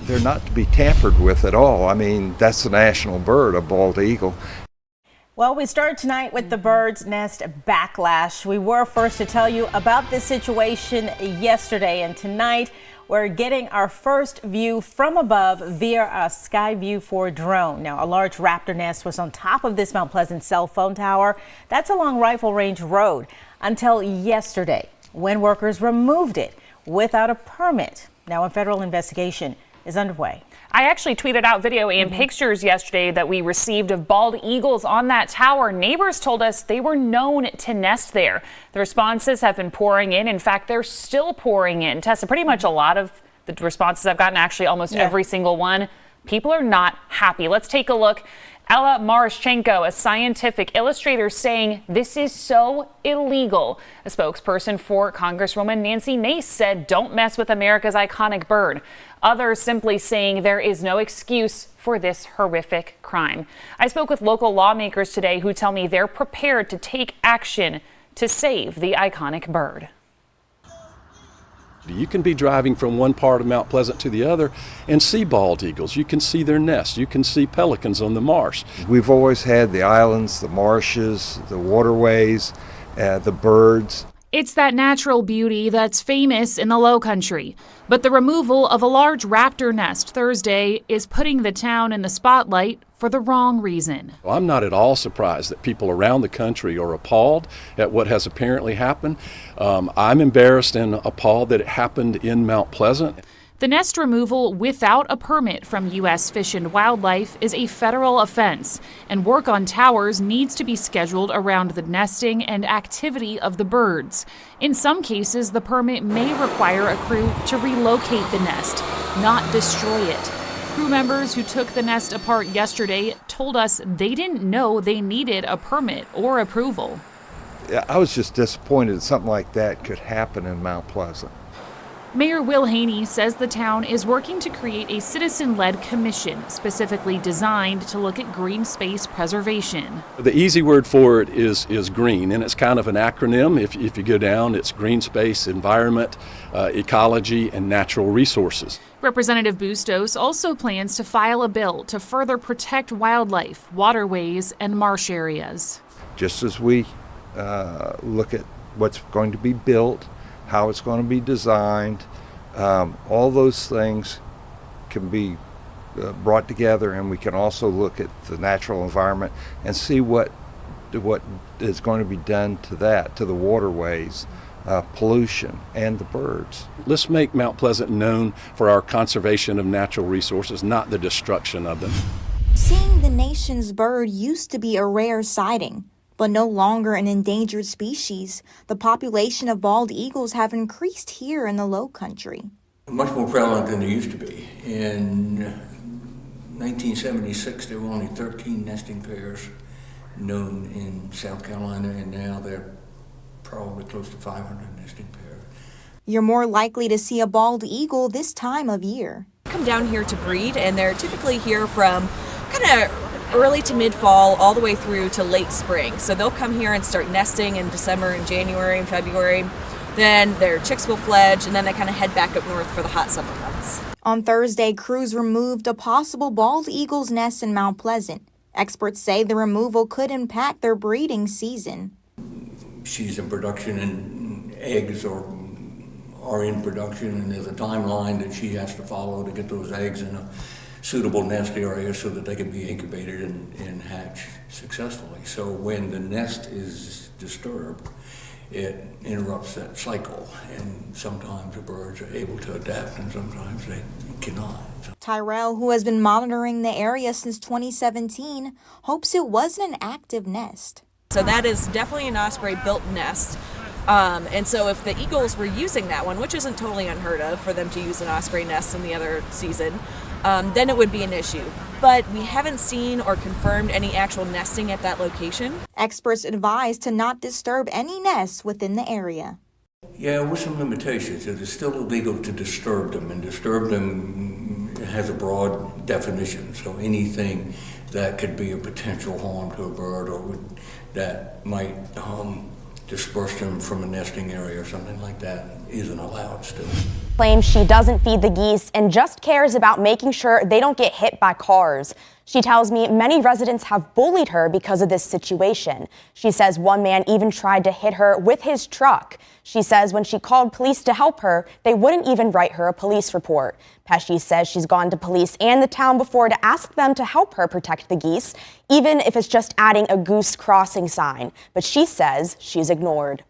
They're not to be tampered with at all. I mean, that's the national bird, a bald eagle. Well, we started tonight with the bird's nest backlash. We were first to tell you about this situation yesterday, and tonight we're getting our first view from above via a Skyview 4 drone. Now, a large raptor nest was on top of this Mount Pleasant cell phone tower. That's along Rifle Range Road until yesterday, when workers removed it without a permit. Now, a federal investigation is underway. I actually tweeted out video and pictures yesterday that we received of bald eagles on that tower. Neighbors told us they were known to nest there. The responses have been pouring in. In fact, they're still pouring in. Tessa, pretty much a lot of the responses I've gotten, actually almost every single one, people are not happy. Let's take a look. Ella Marashchenko, a scientific illustrator, saying this is so illegal. A spokesperson for Congresswoman Nancy Nace said, don't mess with America's iconic bird. Others simply saying there is no excuse for this horrific crime. I spoke with local lawmakers today who tell me they're prepared to take action to save the iconic bird. You can be driving from one part of Mount Pleasant to the other and see bald eagles. You can see their nests. You can see pelicans on the marsh. We've always had the islands, the marshes, the waterways, the birds. It's that natural beauty that's famous in the Lowcountry. But the removal of a large raptor nest Thursday is putting the town in the spotlight for the wrong reason. Well, I'm not at all surprised that people around the country are appalled at what has apparently happened. I'm embarrassed and appalled that it happened in Mount Pleasant. The nest removal without a permit from U.S. Fish and Wildlife is a federal offense, and work on towers needs to be scheduled around the nesting and activity of the birds. In some cases, the permit may require a crew to relocate the nest, not destroy it. Crew members who took the nest apart yesterday told us they didn't know they needed a permit or approval. I was just disappointed that something like that could happen in Mount Pleasant. Mayor Will Haynie says the town is working to create a citizen-led commission specifically designed to look at green space preservation. The easy word for it is green, and it's kind of an acronym. If you go down, it's green space, environment, ecology, and natural resources. Representative Bustos also plans to file a bill to further protect wildlife, waterways, and marsh areas. Just as we look at what's going to be built, how it's going to be designed, all those things can be brought together, and we can also look at the natural environment and see what is going to be done to that, to the waterways, pollution, and the birds. Let's make Mount Pleasant known for our conservation of natural resources, not the destruction of them. Seeing the nation's bird used to be a rare sighting, but no longer an endangered species. The population of bald eagles have increased here in the Lowcountry. Much more prevalent than they used to be. In 1976, there were only 13 nesting pairs known in South Carolina, and now there are probably close to 500 nesting pairs. You're more likely to see a bald eagle this time of year. Come down here to breed, and they're typically here from kind of early to mid-fall all the way through to late spring. So they'll come here and start nesting in December and January and February. Then their chicks will fledge, and then they kind of head back up north for the hot summer months. On Thursday, crews removed a possible bald eagle's nest in Mount Pleasant. Experts say the removal could impact their breeding season. She's in production, and eggs are in production, and there's a timeline that she has to follow to get those eggs in a suitable nest area so that they can be incubated and hatch successfully. So when the nest is disturbed, it interrupts that cycle, and sometimes the birds are able to adapt and sometimes they cannot. Tyrell, who has been monitoring the area since 2017, hopes it wasn't an active nest. So that is definitely an osprey-built nest. And so if the eagles were using that one, which isn't totally unheard of for them to use an osprey nest in the other season, then it would be an issue. But we haven't seen or confirmed any actual nesting at that location. Experts advise to not disturb any nests within the area. Yeah, with some limitations. It is still illegal to disturb them, and disturb them has a broad definition. So anything that could be a potential harm to a bird or that might disperse them from a nesting area or something like that isn't allowed still. Claims she doesn't feed the geese and just cares about making sure they don't get hit by cars. She tells me many residents have bullied her because of this situation. She says one man even tried to hit her with his truck. She says when she called police to help her, they wouldn't even write her a police report. Pesci says she's gone to police and the town before to ask them to help her protect the geese, even if it's just adding a goose crossing sign. But she says she's ignored.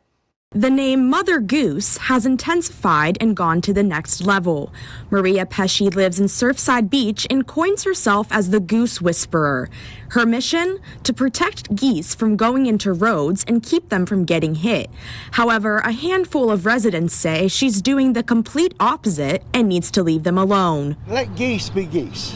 The name Mother Goose has intensified and gone to the next level. Maria Pesci lives in Surfside Beach and coins herself as the Goose Whisperer. Her mission? To protect geese from going into roads and keep them from getting hit. However, a handful of residents say she's doing the complete opposite and needs to leave them alone. Let geese be geese.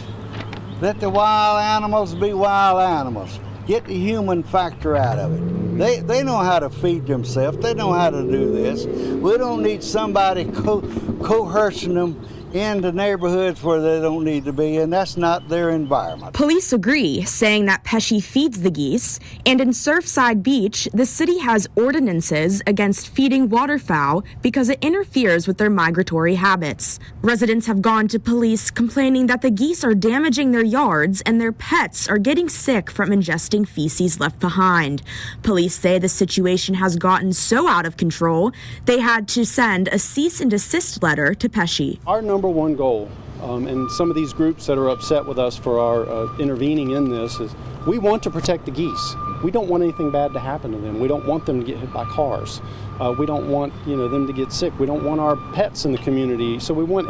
Let the wild animals be wild animals. Get the human factor out of it. They know how to feed themselves. They know how to do this. We don't need somebody coercing them into neighborhoods where they don't need to be, and that's not their environment. Police agree, saying that Pesci feeds the geese, and in Surfside Beach, the city has ordinances against feeding waterfowl because it interferes with their migratory habits. Residents have gone to police complaining that the geese are damaging their yards and their pets are getting sick from ingesting feces left behind. Police say the situation has gotten so out of control, they had to send a cease and desist letter to Pesci. Our number one goal, and some of these groups that are upset with us for our intervening in this, is we want to protect the geese. We don't want anything bad to happen to them. We don't want them to get hit by cars. We don't want them to get sick. We don't want our pets in the community. So we want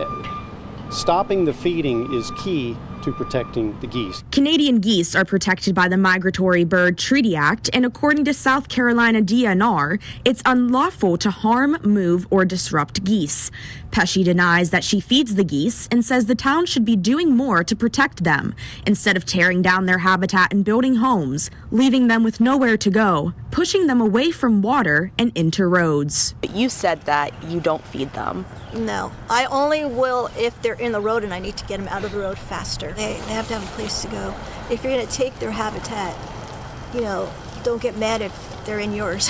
stopping the feeding is key to protecting the geese. Canadian geese are protected by the Migratory Bird Treaty Act, and according to South Carolina DNR, it's unlawful to harm, move, or disrupt geese. Pesci denies that she feeds the geese and says the town should be doing more to protect them, instead of tearing down their habitat and building homes, leaving them with nowhere to go, pushing them away from water and into roads. You said that you don't feed them. No, I only will if they're in the road and I need to get them out of the road faster. They have to have a place to go. If you're going to take their habitat, don't get mad if they're in yours.